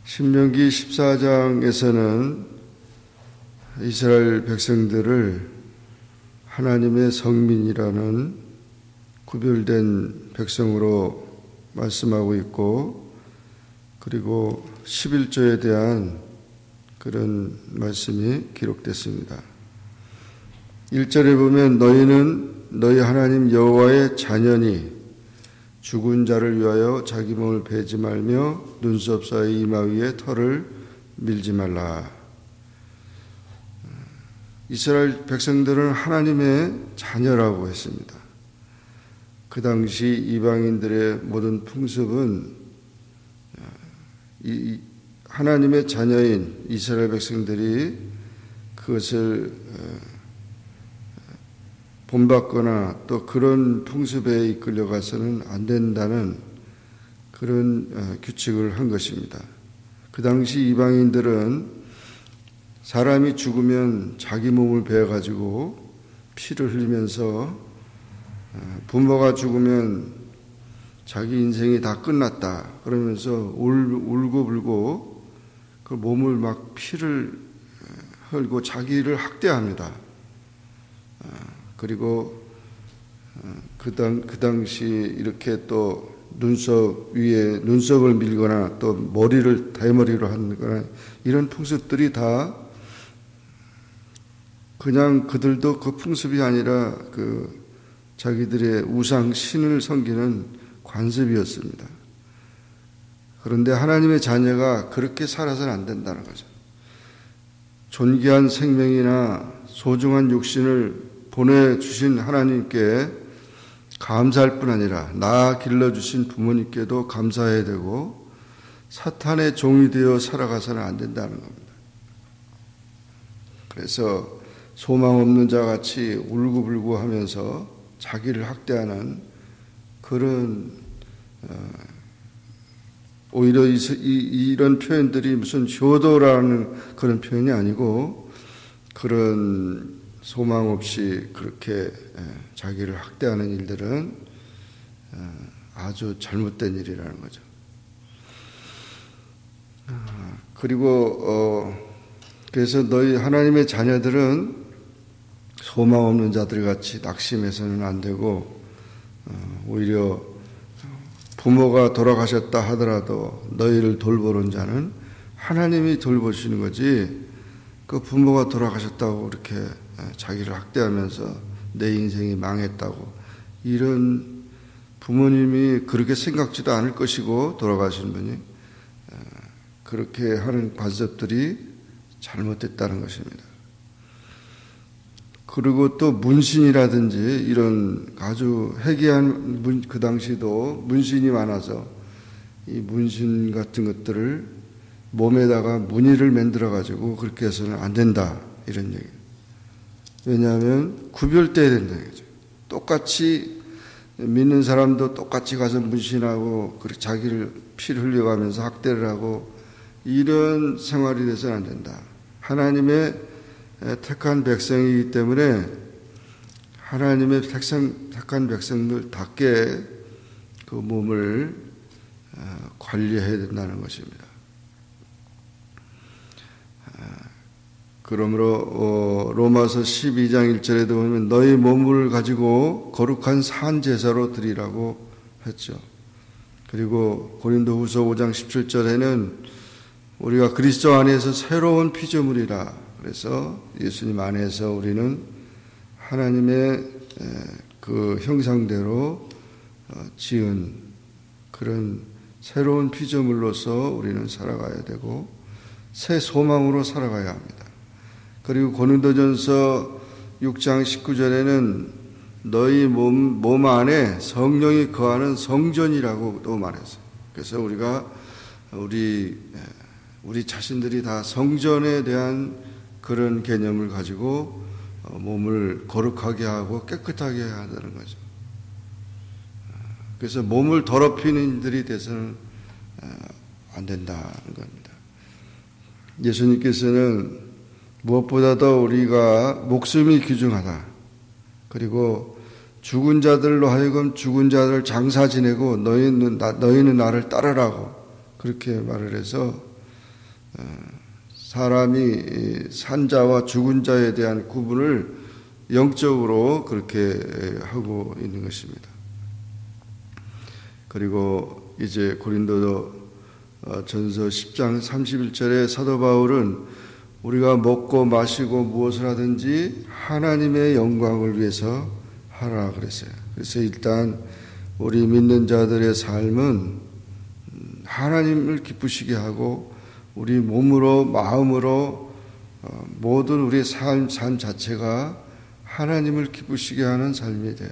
신명기 14장에서는 이스라엘 백성들을 하나님의 성민이라는 구별된 백성으로 말씀하고 있고, 그리고 11조에 대한 그런 말씀이 기록됐습니다. 1절에 보면 너희는 너희 하나님 여호와의 자녀니 죽은 자를 위하여 자기 몸을 베지 말며 눈썹 사이 이마 위에 털을 밀지 말라. 이스라엘 백성들은 하나님의 자녀라고 했습니다. 그 당시 이방인들의 모든 풍습은 하나님의 자녀인 이스라엘 백성들이 그것을 본받거나 또 그런 풍습에 이끌려가서는 안 된다는 그런 규칙을 한 것입니다. 그 당시 이방인들은 사람이 죽으면 자기 몸을 베어가지고 피를 흘리면서 부모가 죽으면 자기 인생이 다 끝났다 그러면서 울고불고 그 몸을 막 피를 흘고 자기를 학대합니다. 그리고 그 당시 이렇게 또 눈썹 위에 눈썹을 밀거나 또 머리를 대머리로 하거나 이런 풍습들이 다 그냥 그들도 그 풍습이 아니라 그 자기들의 우상 신을 섬기는 관습이었습니다. 그런데 하나님의 자녀가 그렇게 살아서는 안 된다는 거죠. 존귀한 생명이나 소중한 육신을 보내주신 하나님께 감사할 뿐 아니라 나 길러주신 부모님께도 감사해야 되고 사탄의 종이 되어 살아가서는 안 된다는 겁니다. 그래서 소망 없는 자 같이 울고불고 하면서 자기를 학대하는 그런 오히려 이런 표현들이 무슨 효도라는 그런 표현이 아니고 그런 소망 없이 그렇게 자기를 학대하는 일들은 아주 잘못된 일이라는 거죠. 그리고 그래서 너희 하나님의 자녀들은 소망 없는 자들 같이 낙심해서는 안 되고 오히려 부모가 돌아가셨다 하더라도 너희를 돌보는 자는 하나님이 돌보시는 거지 그 부모가 돌아가셨다고 이렇게 자기를 학대하면서 내 인생이 망했다고 이런 부모님이 그렇게 생각지도 않을 것이고 돌아가신 분이 그렇게 하는 관습들이 잘못됐다는 것입니다. 그리고 또 문신이라든지 이런 아주 해괴한 그 당시도 문신이 많아서 이 문신 같은 것들을 몸에다가 무늬를 만들어 가지고 그렇게 해서는 안 된다 이런 얘기. 왜냐하면 구별돼야 된다 이거죠. 똑같이 믿는 사람도 똑같이 가서 문신하고 그렇게 자기를 피를 흘려가면서 학대를 하고 이런 생활이 돼서는 안 된다. 하나님의 택한 백성이기 때문에 하나님의 택한 백성들답게 그 몸을 관리해야 된다는 것입니다. 그러므로 로마서 12장 1절에도 보면 너희 몸을 가지고 거룩한 산제사로 드리라고 했죠. 그리고 고린도후서 5장 17절에는 우리가 그리스도 안에서 새로운 피조물이라 그래서 예수님 안에서 우리는 하나님의 그 형상대로 지은 그런 새로운 피조물로서 우리는 살아가야 되고 새 소망으로 살아가야 합니다. 그리고 고린도전서 6장 19절에는 너희 몸 안에 성령이 거하는 성전이라고 또 말했어요. 그래서 우리가 우리 자신들이 다 성전에 대한 그런 개념을 가지고 몸을 거룩하게 하고 깨끗하게 해야 한다는 거죠. 그래서 몸을 더럽히는 일들이 돼서는 안 된다는 겁니다. 예수님께서는 무엇보다도 우리가 목숨이 귀중하다. 그리고 죽은 자들로 하여금 죽은 자들 장사 지내고 너희는 나를 따르라고 그렇게 말을 해서 사람이 산 자와 죽은 자에 대한 구분을 영적으로 그렇게 하고 있는 것입니다. 그리고 이제 고린도 전서 10장 31절에 사도 바울은 우리가 먹고 마시고 무엇을 하든지 하나님의 영광을 위해서 하라 그랬어요. 그래서 일단 우리 믿는 자들의 삶은 하나님을 기쁘시게 하고 우리 몸으로 마음으로 모든 우리의 삶 자체가 하나님을 기쁘시게 하는 삶이 돼요.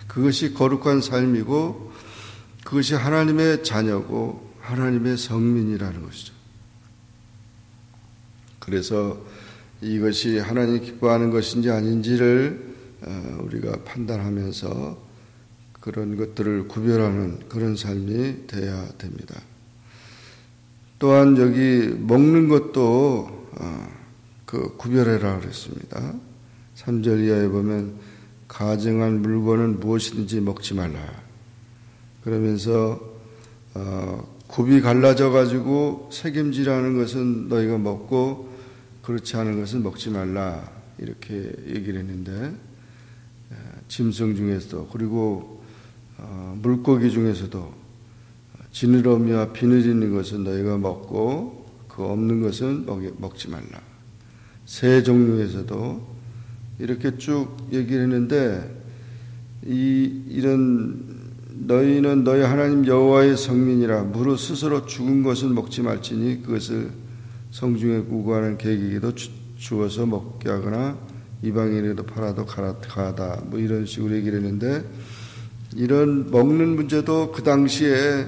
그것이 거룩한 삶이고 그것이 하나님의 자녀고 하나님의 성민이라는 것이죠. 그래서 이것이 하나님이 기뻐하는 것인지 아닌지를 우리가 판단하면서 그런 것들을 구별하는 그런 삶이 되어야 됩니다. 또한 여기 먹는 것도 구별해라 그랬습니다. 3절 이하에 보면 가증한 물건은 무엇이든지 먹지 말라. 그러면서 굽이 갈라져 가지고 새김질하는 것은 너희가 먹고 그렇지 않은 것은 먹지 말라 이렇게 얘기를 했는데 짐승 중에서도 그리고 물고기 중에서도 지느러미와 비늘 있는 것은 너희가 먹고 그 없는 것은 먹지 말라. 새 종류에서도 이렇게 쭉 얘기를 했는데 이런 너희는 너희 하나님 여호와의 성민이라 무릇 스스로 죽은 것을 먹지 말지니 그것을 성중에 구구하는 계기에도 주어서 먹게 하거나 이방인에도 팔아도 가하다 뭐 이런 식으로 얘기를 했는데 이런 먹는 문제도 그 당시에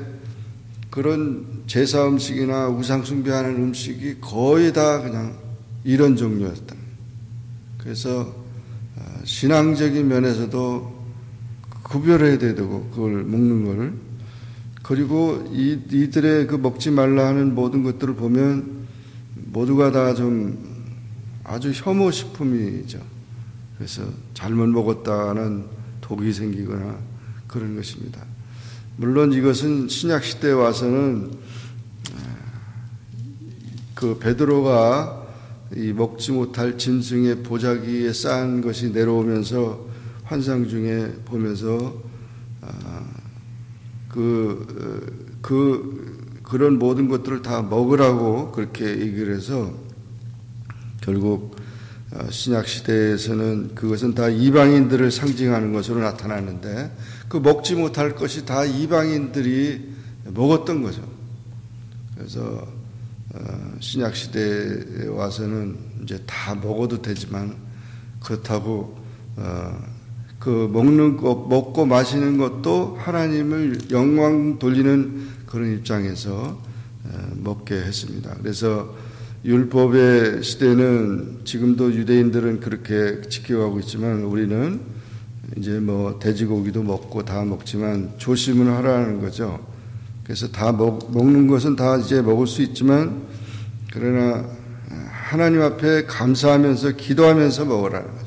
그런 제사 음식이나 우상 숭배하는 음식이 거의 다 그냥 이런 종류였다. 그래서 신앙적인 면에서도 구별해야 되고 그걸 먹는 걸 그리고 이들의 그 먹지 말라 하는 모든 것들을 보면 모두가 다 좀 아주 혐오 식품이죠. 그래서 잘못 먹었다는 독이 생기거나 그런 것입니다. 물론 이것은 신약 시대에 와서는 그 베드로가 이 먹지 못할 짐승의 보자기에 쌓은 것이 내려오면서 환상 중에 보면서 그런 모든 것들을 다 먹으라고 그렇게 얘기를 해서 결국 신약 시대에서는 그것은 다 이방인들을 상징하는 것으로 나타나는데 그 먹지 못할 것이 다 이방인들이 먹었던 거죠. 그래서 신약 시대에 와서는 이제 다 먹어도 되지만 그렇다고 그 먹는 것, 먹고 마시는 것도 하나님을 영광 돌리는 그런 입장에서 먹게 했습니다. 그래서 율법의 시대는 지금도 유대인들은 그렇게 지켜가고 있지만 우리는 이제 뭐 돼지고기도 먹고 다 먹지만 조심을 하라는 거죠. 그래서 다 먹는 것은 다 이제 먹을 수 있지만 그러나 하나님 앞에 감사하면서 기도하면서 먹으라는 거죠.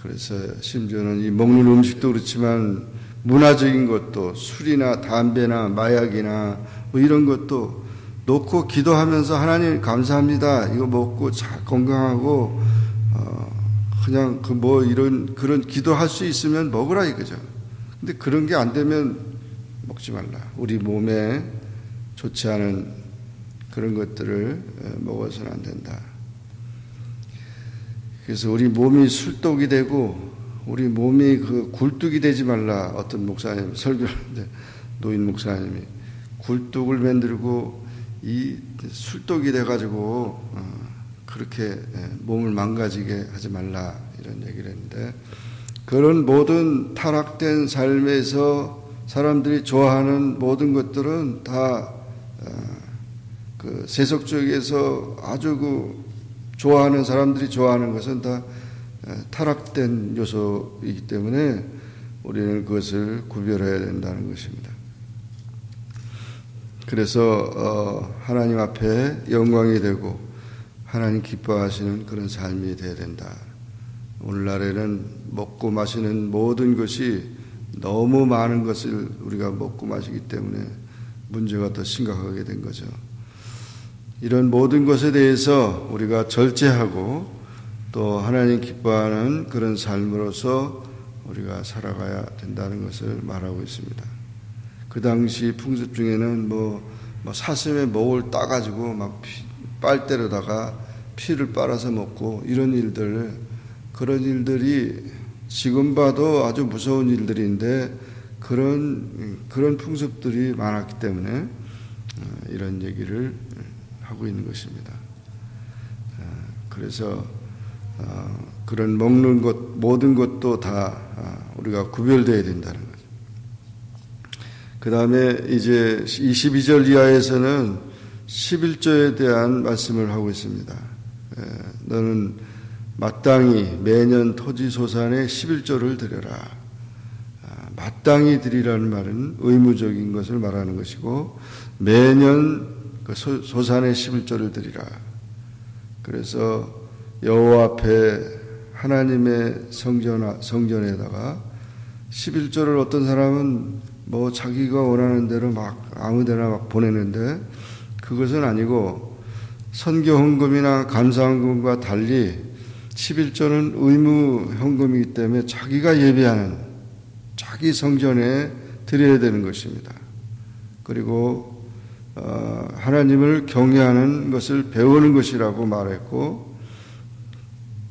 그래서 심지어는 이 먹는 음식도 그렇지만 문화적인 것도 술이나 담배나 마약이나 뭐 이런 것도 놓고 기도하면서 하나님 감사합니다. 이거 먹고 건강하고 그냥 그 뭐 이런 그런 기도할 수 있으면 먹으라 이거죠. 근데 그런 게 안 되면 먹지 말라. 우리 몸에 좋지 않은 그런 것들을 먹어서는 안 된다. 그래서 우리 몸이 술독이 되고 우리 몸이 그 굴뚝이 되지 말라. 어떤 목사님 설교하는데 노인 목사님이 굴뚝을 만들고 이 술독이 돼가지고 그렇게 몸을 망가지게 하지 말라 이런 얘기를 했는데 그런 모든 타락된 삶에서 사람들이 좋아하는 모든 것들은 다 그 세속적에서 아주 그 좋아하는 사람들이 좋아하는 것은 다 타락된 요소이기 때문에 우리는 그것을 구별해야 된다는 것입니다. 그래서 하나님 앞에 영광이 되고 하나님 기뻐하시는 그런 삶이 되어야 된다. 오늘날에는 먹고 마시는 모든 것이 너무 많은 것을 우리가 먹고 마시기 때문에 문제가 더 심각하게 된 거죠. 이런 모든 것에 대해서 우리가 절제하고 또 하나님 기뻐하는 그런 삶으로서 우리가 살아가야 된다는 것을 말하고 있습니다. 그 당시 풍습 중에는 사슴의 목을 따가지고 막 빨대로다가 피를 빨아서 먹고 그런 일들이 지금 봐도 아주 무서운 일들인데 그런 풍습들이 많았기 때문에 이런 얘기를 하고 있는 것입니다. 그래서 그런 먹는 것 모든 것도 다 우리가 구별되어야 된다는 거죠. 그 다음에 이제 22절 이하에서는 11조에 대한 말씀을 하고 있습니다. 너는 마땅히 매년 토지소산의 11조를 드려라. 마땅히 드리라는 말은 의무적인 것을 말하는 것이고 매년 그 소산의 11조를 드리라. 그래서 여호와 앞에 하나님의 성전에다가 11조를 어떤 사람은 자기가 원하는 대로 막 아무데나 막 보내는데 그것은 아니고 선교 헌금이나 감사 헌금과 달리 11조는 의무 헌금이기 때문에 자기가 예비하는 자기 성전에 드려야 되는 것입니다. 그리고 하나님을 경외하는 것을 배우는 것이라고 말했고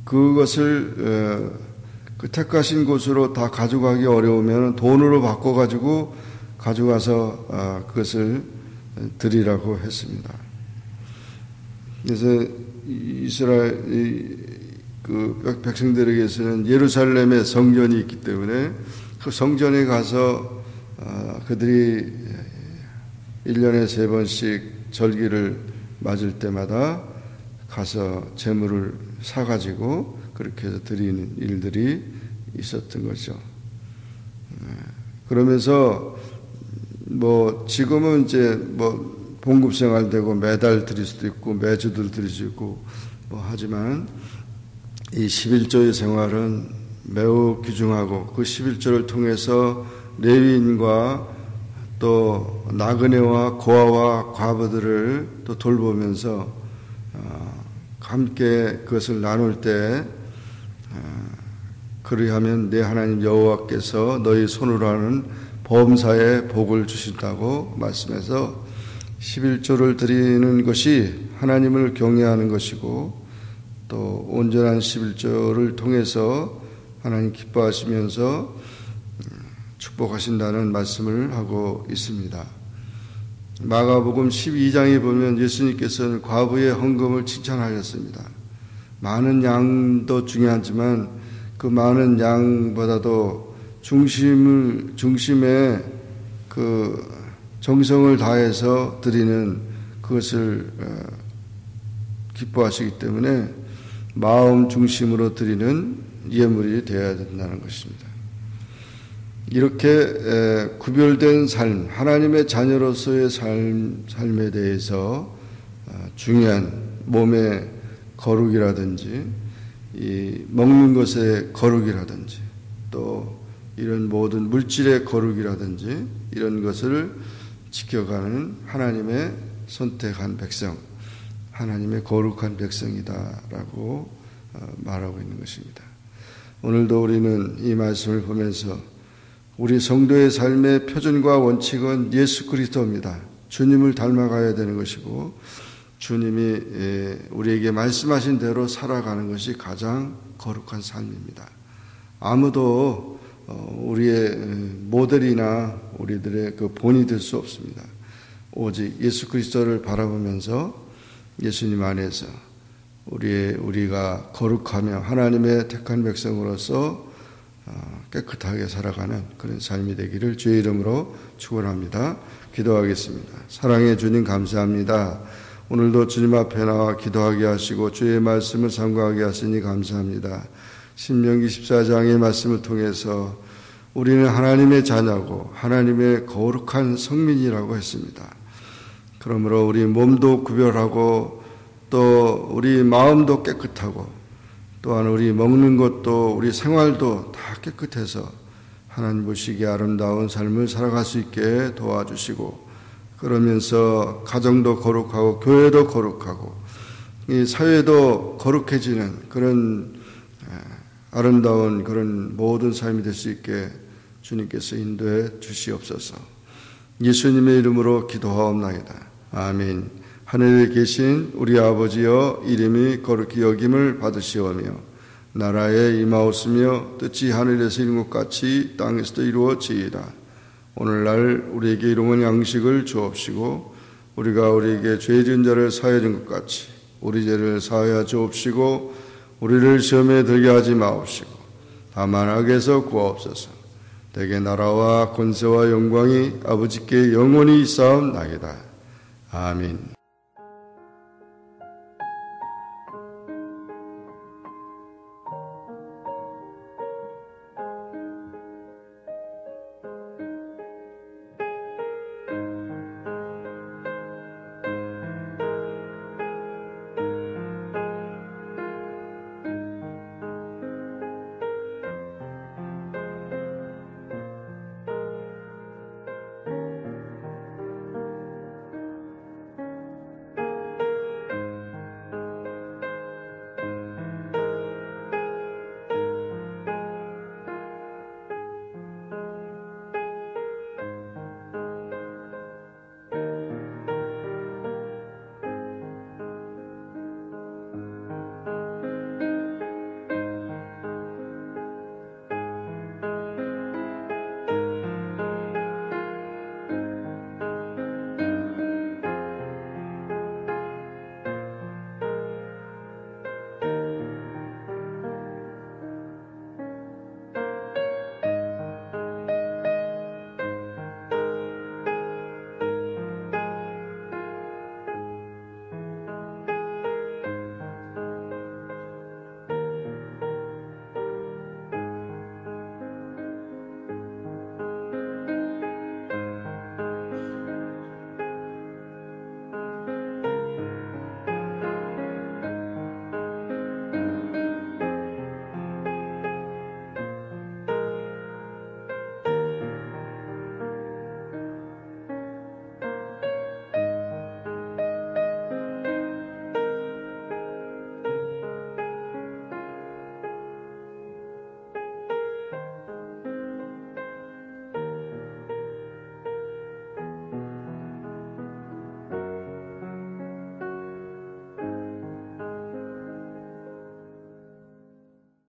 그것을 그 택하신 곳으로 다 가져가기 어려우면 돈으로 바꿔가지고 가져가서 그것을 드리라고 했습니다. 그래서 이스라엘 그 백성들에게서는 예루살렘에 성전이 있기 때문에 그 성전에 가서 그들이 1년에 3번씩 절기를 맞을 때마다 가서 제물을 사가지고 그렇게 해서 드리는 일들이 있었던 거죠. 그러면서 지금은 이제 봉급생활 되고 매달 드릴 수도 있고 매주들 드릴 수 있고 하지만 이 11조의 생활은 매우 귀중하고 그 11조를 통해서 레위인과 또 나그네와 고아와 과부들을 또 돌보면서 함께 그것을 나눌 때 그리하면 내 하나님 여호와께서 너희 손으로 하는 범사에 복을 주신다고 말씀해서 11조를 드리는 것이 하나님을 경외하는 것이고 또 온전한 11조를 통해서 하나님 기뻐하시면서 축복하신다는 말씀을 하고 있습니다. 마가복음 12장에 보면 예수님께서는 과부의 헌금을 칭찬하셨습니다. 많은 양도 중요하지만 그 많은 양보다도 중심에 그 정성을 다해서 드리는 그것을 기뻐하시기 때문에 마음 중심으로 드리는 예물이 되어야 된다는 것입니다. 이렇게 구별된 삶, 하나님의 자녀로서의 삶에 대해서 중요한 몸의 거룩이라든지 이 먹는 것의 거룩이라든지 또 이런 모든 물질의 거룩이라든지 이런 것을 지켜가는 하나님의 선택한 백성, 하나님의 거룩한 백성이다라고 말하고 있는 것입니다. 오늘도 우리는 이 말씀을 보면서 우리 성도의 삶의 표준과 원칙은 예수 그리스도입니다. 주님을 닮아가야 되는 것이고 주님이 우리에게 말씀하신 대로 살아가는 것이 가장 거룩한 삶입니다. 아무도 우리의 모델이나 우리들의 그 본이 될 수 없습니다. 오직 예수 그리스도를 바라보면서 예수님 안에서 우리가 거룩하며 하나님의 택한 백성으로서 깨끗하게 살아가는 그런 삶이 되기를 주의 이름으로 축원합니다. 기도하겠습니다. 사랑해 주님 감사합니다. 오늘도 주님 앞에 나와 기도하게 하시고 주의 말씀을 삼가하게 하시니 감사합니다. 신명기 14장의 말씀을 통해서 우리는 하나님의 자녀고 하나님의 거룩한 성민이라고 했습니다. 그러므로 우리 몸도 구별하고 또 우리 마음도 깨끗하고 또한 우리 먹는 것도 우리 생활도 다 깨끗해서 하나님 보시기에 아름다운 삶을 살아갈 수 있게 도와주시고, 그러면서 가정도 거룩하고 교회도 거룩하고 이 사회도 거룩해지는 그런 아름다운 그런 모든 삶이 될 수 있게 주님께서 인도해 주시옵소서. 예수님의 이름으로 기도하옵나이다. 아멘. 하늘에 계신 우리 아버지여, 이름이 거룩히 여김을 받으시오며 나라에 임하옵으며 뜻이 하늘에서 이룬 것 같이 땅에서도 이루어지이다. 오늘날 우리에게 일용할 양식을 주옵시고 우리가 우리에게 죄 지은 자를 사하여 준 것 같이 우리 죄를 사하여 주옵시고 우리를 시험에 들게 하지 마옵시고 다만 악에서 구하옵소서. 대개 나라와 권세와 영광이 아버지께 영원히 있사옵나이다. 아멘.